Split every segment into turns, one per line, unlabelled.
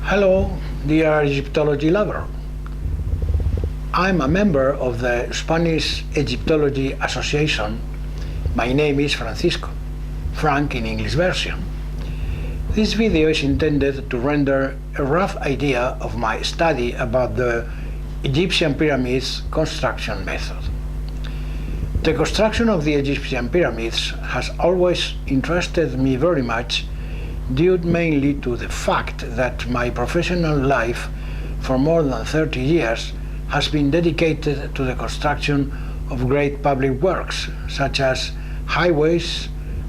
Hello, dear Egyptology lover. I'm a member of the Spanish Egyptology Association. My name is Francisco, Frank in English version. This video is intended to render a rough idea of my study about the Egyptian pyramids construction method. The construction of the Egyptian pyramids has always interested me very much, due mainly to the fact that my professional life for more than 30 years has been dedicated to the construction of great public works such as highways,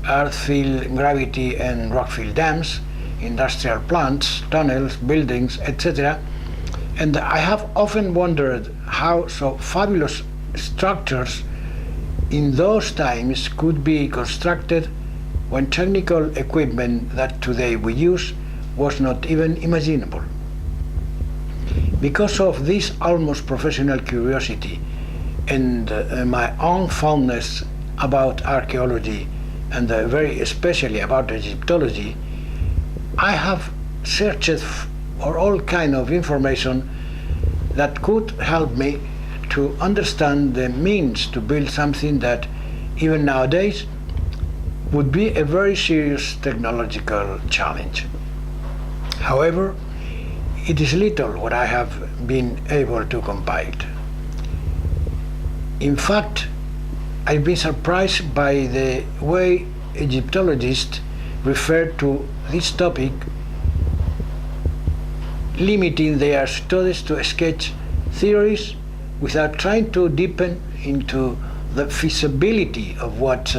earth-fill, gravity and rock-fill dams, industrial plants, tunnels, buildings, etc. And I have often wondered how so fabulous structures in those times could be constructed when technical equipment that today we use was not even imaginable. Because of this almost professional curiosity and my own fondness about archaeology and very especially about Egyptology, I have searched for all kinds of information that could help me to understand the means to build something that even nowadays would be a very serious technological challenge. However, it is little what I have been able to compile. In fact, I've been surprised by the way Egyptologists refer to this topic, limiting their studies to sketch theories without trying to deepen into the feasibility of what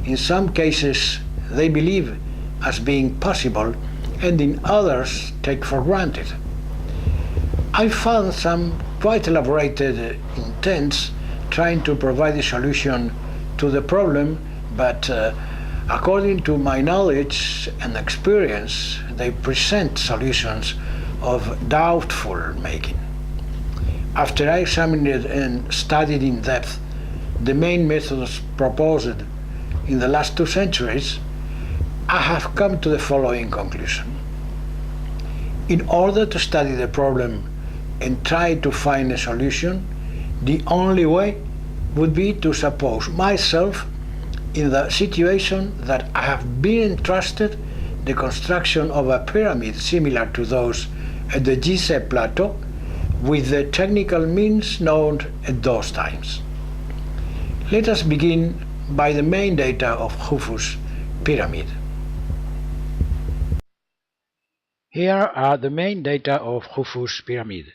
in some cases they believe as being possible and in others take for granted. I found some quite elaborated intents trying to provide a solution to the problem, but according to my knowledge and experience, they present solutions of doubtful making. After I examined and studied in depth the main methods proposed in the last 2 centuries, I have come to the following conclusion. In order to study the problem and try to find a solution, the only way would be to suppose myself in the situation that I have been entrusted the construction of a pyramid similar to those at the Gizeh Plateau with the technical means known at those times. Let us begin by the main data of Khufu's pyramid. Here are the main data of Khufu's pyramid.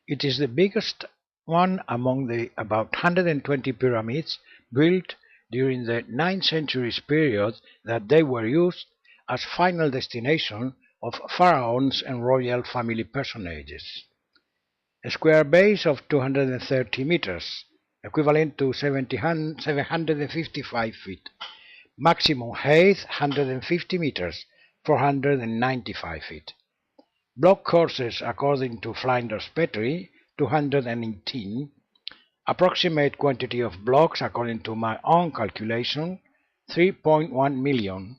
It is the biggest one among the about 120 pyramids built during the 9th century's period that they were used as final destination of pharaohs and royal family personages. A square base of 230 meters, equivalent to 755 feet. Maximum height 150 meters, 495 feet. Block courses according to Flinders Petrie, 218. Approximate quantity of blocks according to my own calculation, 3.1 million.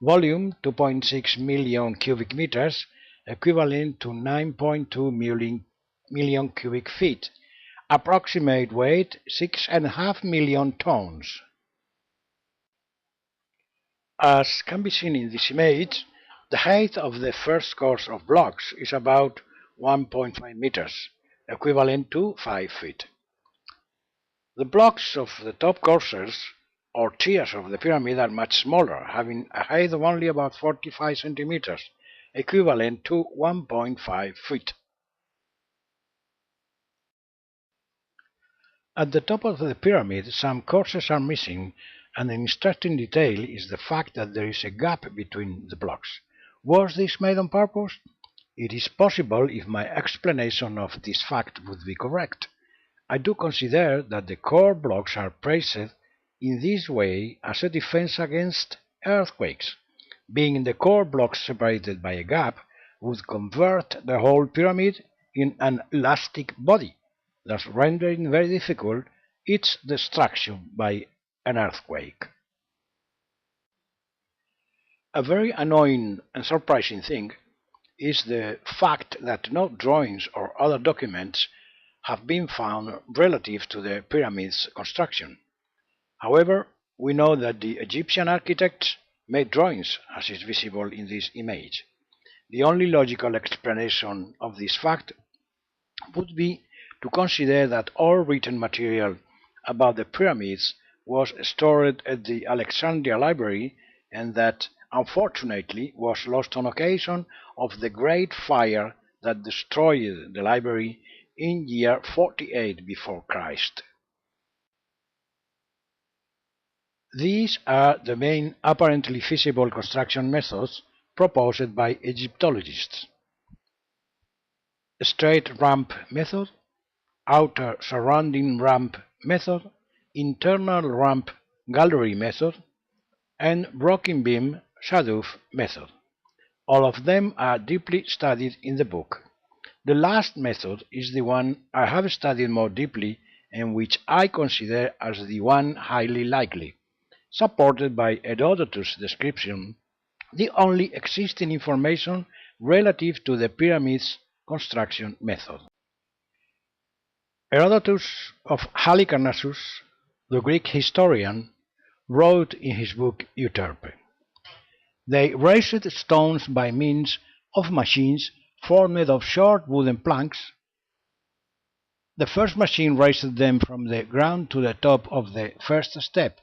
Volume 2.6 million cubic meters, equivalent to 9.2 million cubic feet. Approximate weight 6.5 million tons. As can be seen in this image, the height of the first course of blocks is about 1.5 meters, equivalent to 5 feet. The blocks of the top courses or tiers of the pyramid are much smaller, having a height of only about 45 centimeters, equivalent to 1.5 feet. At the top of the pyramid, some courses are missing, and an interesting detail is the fact that there is a gap between the blocks. Was this made on purpose? It is possible if my explanation of this fact would be correct. I do consider that the core blocks are placed in this way as a defense against earthquakes. Being the core blocks separated by a gap would convert the whole pyramid in an elastic body, thus rendering very difficult its destruction by an earthquake. A very annoying and surprising thing is the fact that no drawings or other documents have been found relative to the pyramid's construction. However, we know that the Egyptian architects made drawings, as is visible in this image. The only logical explanation of this fact would be to consider that all written material about the pyramids was stored at the Alexandria Library and that, unfortunately, was lost on occasion of the Great Fire that destroyed the library in year 48 before Christ. These are the main apparently feasible construction methods proposed by Egyptologists: straight ramp method, outer surrounding ramp method, internal ramp gallery method, and broken beam shaduf method. All of them are deeply studied in the book. The last method is the one I have studied more deeply and which I consider as the one highly likely, supported by Herodotus' description, the only existing information relative to the pyramid's construction method. Herodotus of Halicarnassus, the Greek historian, wrote in his book Euterpe, "They raised stones by means of machines formed of short wooden planks. The first machine raised them from the ground to the top of the first step.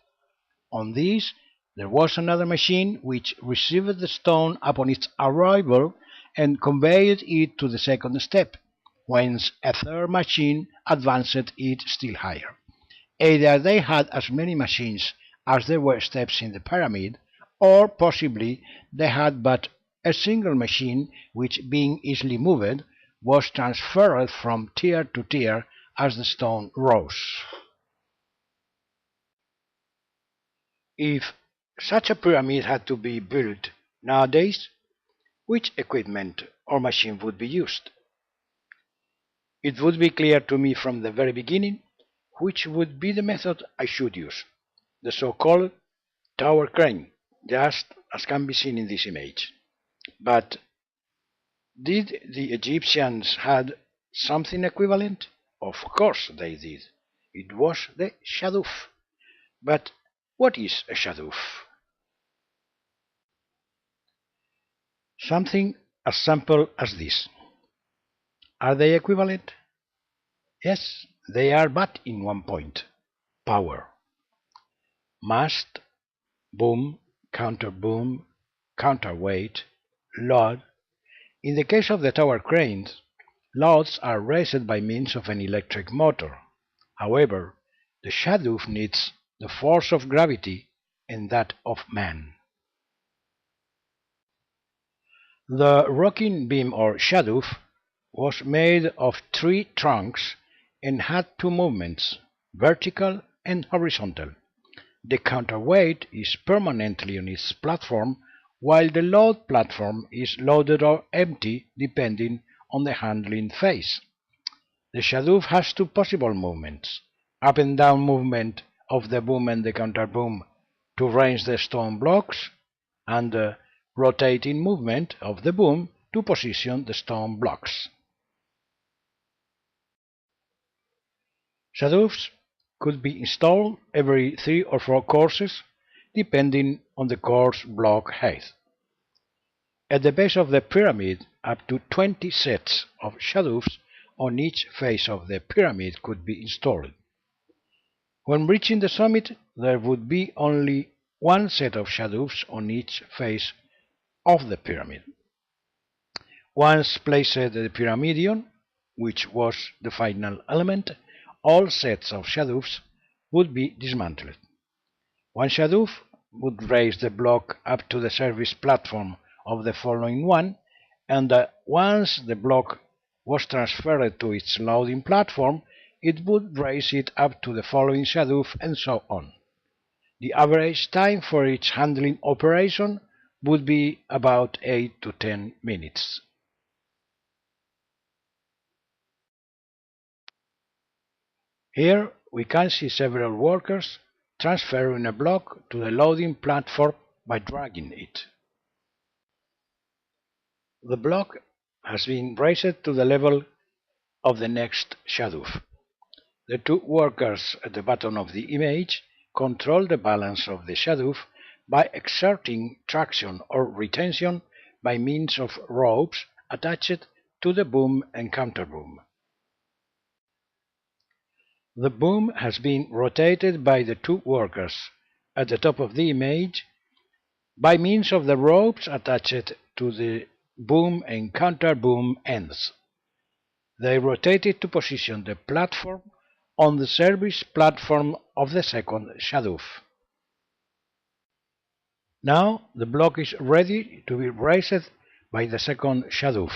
On this there was another machine which received the stone upon its arrival and conveyed it to the second step, whence a third machine advanced it still higher. Either they had as many machines as there were steps in the pyramid, or possibly they had but a single machine which, being easily moved, was transferred from tier to tier as the stone rose." If such a pyramid had to be built nowadays, which equipment or machine would be used? It would be clear to me from the very beginning which would be the method I should use: the so-called tower crane, just as can be seen in this image. But did the Egyptians had something equivalent? Of course they did. It was the shaduf. But what is a shaduf? Something as simple as this. Are they equivalent? Yes, they are, but in one point: power. Mast, boom, counterweight, load. In the case of the tower cranes, loads are raised by means of an electric motor. However, the shaduf needs the force of gravity and that of man. The rocking beam or shaduf was made of 3 trunks and had 2 movements, vertical and horizontal. The counterweight is permanently on its platform, while the load platform is loaded or empty depending on the handling phase. The shaduf has 2 possible movements: up and down movement of the boom and the counterboom to raise the stone blocks, and the rotating movement of the boom to position the stone blocks. Shadufs could be installed every 3 or 4 courses, depending on the course block height. At the base of the pyramid, up to 20 sets of shadufs on each face of the pyramid could be installed. When reaching the summit, there would be only 1 set of shadufs on each face of the pyramid. Once placed at the pyramidion, which was the final element, all sets of shadufs would be dismantled. 1 shaduf would raise the block up to the service platform of the following one, and once the block was transferred to its loading platform, it would raise it up to the following shaduf, and so on. The average time for each handling operation would be about 8 to 10 minutes. Here we can see several workers transferring a block to the loading platform by dragging it. The block has been raised to the level of the next shaduf. The two workers at the bottom of the image control the balance of the shaduf by exerting traction or retention by means of ropes attached to the boom and counterboom. The boom has been rotated by the two workers at the top of the image by means of the ropes attached to the boom and counterboom ends. They rotated to position the platform on the service platform of the second shaduf. Now the block is ready to be raised by the second shaduf.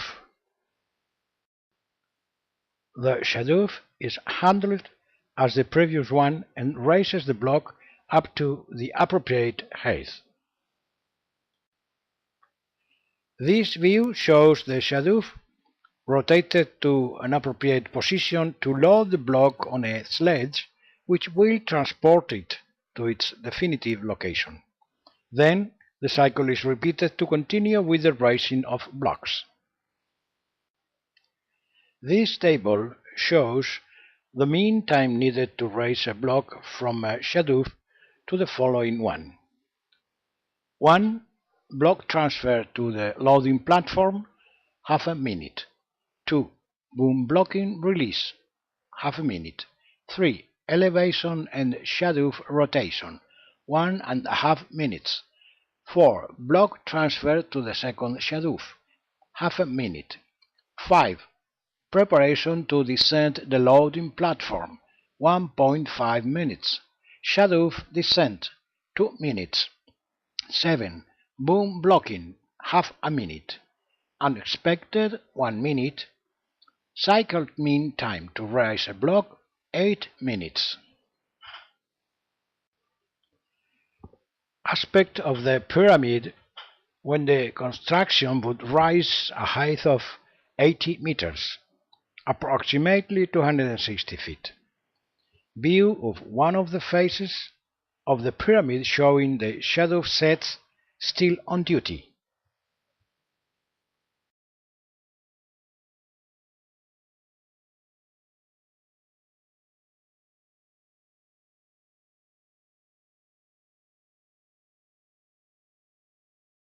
The shaduf is handled as the previous one and raises the block up to the appropriate height. This view shows the shaduf rotated to an appropriate position to load the block on a sledge, which will transport it to its definitive location. Then the cycle is repeated to continue with the raising of blocks. This table shows the mean time needed to raise a block from a shaduf to the following one. 1. Block transfer to the loading platform, half a minute. 2. Boom blocking release, half a minute. 3. Elevation and shaduf rotation, 1.5 minutes. 4. Block transfer to the second shaduf, half a minute. 5. Preparation to descend the loading platform, 1.5 minutes. Shaduf descent, 2 minutes. 7. Boom blocking, half a minute. Unexpected, 1 minute. Cycle mean time to raise a block, 8 minutes. Aspect of the pyramid when the construction would rise a height of 80 meters, approximately 260 feet. View of one of the faces of the pyramid showing the shadow sets still on duty.